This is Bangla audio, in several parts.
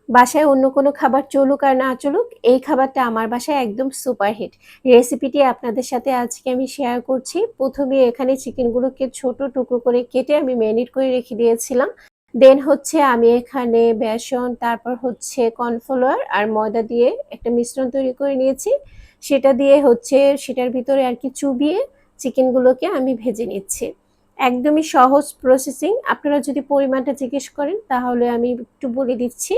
বাসায় অন্য কোনো খাবার চলুক আর না চলুক, এই খাবারটা আমার বাসায় একদম সুপারহিট। রেসিপিটি আপনাদের সাথে আজকে আমি শেয়ার করছি। প্রথমে এখানে চিকেনগুলোকে ছোট টুকরো করে কেটে আমি ম্যারিনেট করে রেখে দিয়েছিলাম। দেন হচ্ছে আমি এখানে বেসন, তারপর হচ্ছে কর্নফ্লাওয়ার আর ময়দা দিয়ে একটা মিশ্রণ তৈরি করে নিয়েছি। সেটা দিয়ে হচ্ছে সেটার ভিতরে আর কি চুবিয়ে চিকেনগুলোকে আমি ভেজে নিচ্ছি। একদমই সহজ প্রসেসিং। আপনারা যদি পরিমাণটা জিজ্ঞেস করেন তাহলে আমি একটু বলে দিচ্ছি।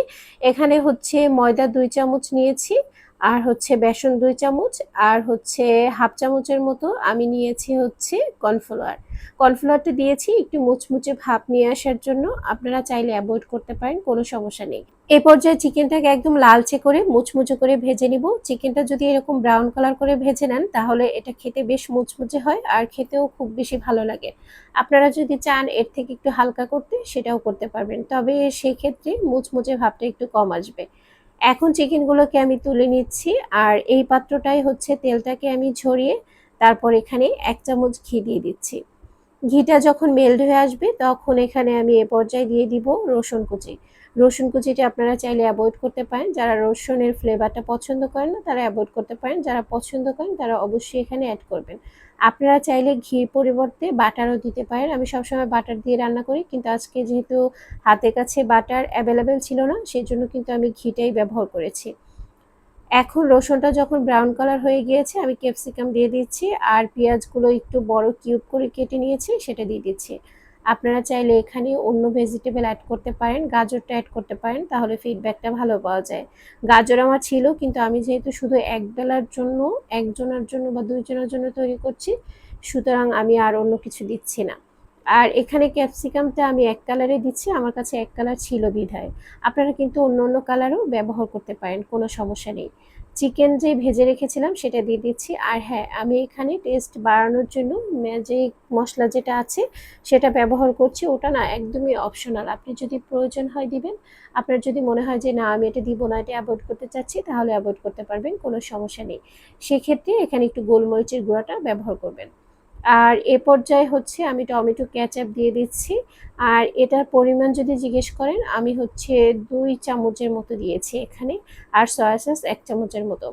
এখানে হচ্ছে ময়দা 2 চামচ নিয়েছি, আর হচ্ছে বেসন 2 চামচ, আর হচ্ছে হাফ চামচের মতো আমি নিয়েছি হচ্ছে কর্নফ্লাওয়ার। কর্নফ্লাওয়ারটা দিয়েছি একটু মুচমুচে ভাব নিয়ে আসার জন্য। আপনারা চাইলে অ্যাভয়েড করতে পারেন, কোনো সমস্যা নেই। এ পর্যায়ে চিকেনটাকে একদম লালচে করে মুচমুচে করে ভেজে নিব। চিকেনটা যদি এরকম ব্রাউন কালার করে ভেজে নেন তাহলে এটা খেতে বেশ মুচমুচে হয় আর খেতেও খুব বেশি ভালো লাগে। আপনারা যদি চান এর থেকে একটু হালকা করতে সেটাও করতে পারবেন, তবে সেই ক্ষেত্রে মুচমুচে ভাবটা একটু কম আসবে। এখন চিকেনগুলোকে আমি তুলে নিচ্ছি, আর এই পাত্রটাই হচ্ছে তেলটাকে আমি ঝরিয়ে তারপর এখানে 1 চামচ ঘি দিয়ে দিচ্ছি। ঘিটা যখন মেল্ট হয়ে আসবে তখন এখানে আমি এ পর্যায়ে দিয়ে দিব রসুন কুচি। রসুন কুচিটা আপনারা চাইলে অ্যাভয়েড করতে পারেন। যারা রসুনের ফ্লেভারটা পছন্দ করেন না তারা অ্যাভয়েড করতে পারেন। যারা পছন্দ করেন তারা অবশ্যই এখানে অ্যাড করবেন। আপনারা চাইলে ঘির পরিবর্তে বাটারও দিতে পারেন। আমি সবসময় বাটার দিয়ে রান্না করি, কিন্তু আজকে যেহেতু হাতের কাছে বাটার অ্যাভেলেবেল ছিল না সেজন্য কিন্তু আমি ঘিটাই ব্যবহার করেছি। এখন রসুনটা যখন ব্রাউন কালার হয়ে গিয়েছে আমি ক্যাপসিকাম দিয়ে দিচ্ছি, আর পেঁয়াজগুলো একটু বড় কিউব করে কেটে নিয়েছি সেটা দিয়ে দিচ্ছি। আপনারা চাইলে এখানে অন্য ভেজিটেবল অ্যাড করতে পারেন, গাজরটা অ্যাড করতে পারেন, তাহলে ফিডব্যাকটা ভালো পাওয়া যায়। গাজর আমার ছিল, কিন্তু আমি যেহেতু শুধু এক বেলার জন্য, একজনের জন্য বা দুইজনের জন্য তৈরি করছি, সুতরাং আমি আর অন্য কিছু দিচ্ছি না। আর এখানে ক্যাপসিকামটা আমি এক কালারে দিচ্ছি, আমার কাছে এক কালার ছিল বিধায়। আপনারা কিন্তু অন্য অন্য কালারও ব্যবহার করতে পারেন, কোনো সমস্যা নেই। চিকেন যে ভেজে রেখেছিলাম সেটা দিয়ে দিচ্ছি। আর হ্যাঁ, আমি এখানে টেস্ট বাড়ানোর জন্য ম্যাজিক মশলা যেটা আছে সেটা ব্যবহার করছি। ওটা না একদমই অপশনাল, আপনি যদি প্রয়োজন হয় দিবেন। আপনার যদি মনে হয় যে না আমি এটা দিব না, এটা অ্যাভয়েড করতে চাচ্ছি, তাহলে অ্যাভয়েড করতে পারবেন, কোনো সমস্যা নেই। সেক্ষেত্রে এখানে একটু গোলমরিচের গুঁড়াটা ব্যবহার করবেন। আর এ পর্যায়ে হচ্ছে আমি টমেটো কেচাপ দিয়ে দিচ্ছি। আর এটার পরিমাণ যদি জিজ্ঞেস করেন আমি হচ্ছে 2 চামচের মতো দিয়েছি এখানে। আর সয়া সস 1 চামচের মতো।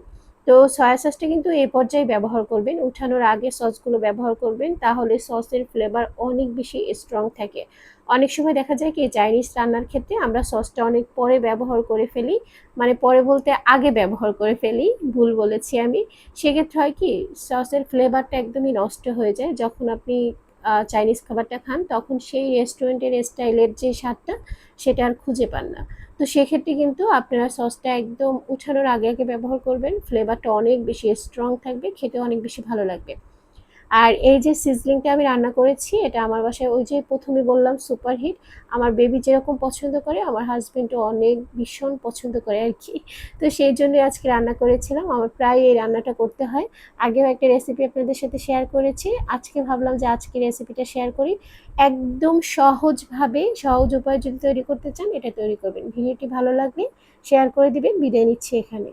তো সয়া সসটা কিন্তু এ পর্যায়ে ব্যবহার করবেন, উঠানোর আগে সসগুলো ব্যবহার করবেন, তাহলে সসের ফ্লেভার অনেক বেশি স্ট্রং থাকে। অনেক সময় দেখা যায় কি চাইনিজ রান্নার ক্ষেত্রে আমরা সসটা অনেক পরে ব্যবহার করে ফেলি, মানে পরে বলতে আগে ব্যবহার করে ফেলি, ভুল বলেছি আমি। সেক্ষেত্রে হয় কি সসের ফ্লেভারটা একদমই নষ্ট হয়ে যায় যখন আপনি চাইনিজ খাবারটা খান, তখন সেই রেস্টুরেন্টের স্টাইলের যে স্বাদটা সেটা আর খুঁজে পান না। তো সেক্ষেত্রে কিন্তু আপনারা সসটা একদম উঠানোর আগে আগে ব্যবহার করবেন, ফ্লেভারটা অনেক বেশি স্ট্রং থাকবে, খেতে অনেক বেশি ভালো লাগবে। আর এই যে সিজলিংটা আমি রান্না করেছি এটা আমার বাসায় ওই যে প্রথমে বললাম সুপারহিট। আমার বেবি যেরকম পছন্দ করে আমার হাজবেন্ডও অনেক ভীষণ পছন্দ করে আর কি। তো সেই জন্য আজকে রান্না করেছিলাম, আমার প্রায় এই রান্নাটা করতে হয়। আগেও একটা রেসিপি আপনাদের সাথে শেয়ার করেছি, আজকে ভাবলাম যে আজকে রেসিপিটা শেয়ার করি। একদম সহজভাবে সহজ উপায়ে যদি তৈরি করতে চান এটা তৈরি করবেন। ভিডিওটি ভালো লাগলে শেয়ার করে দিবেন। বিদায় নিচ্ছি এখানে।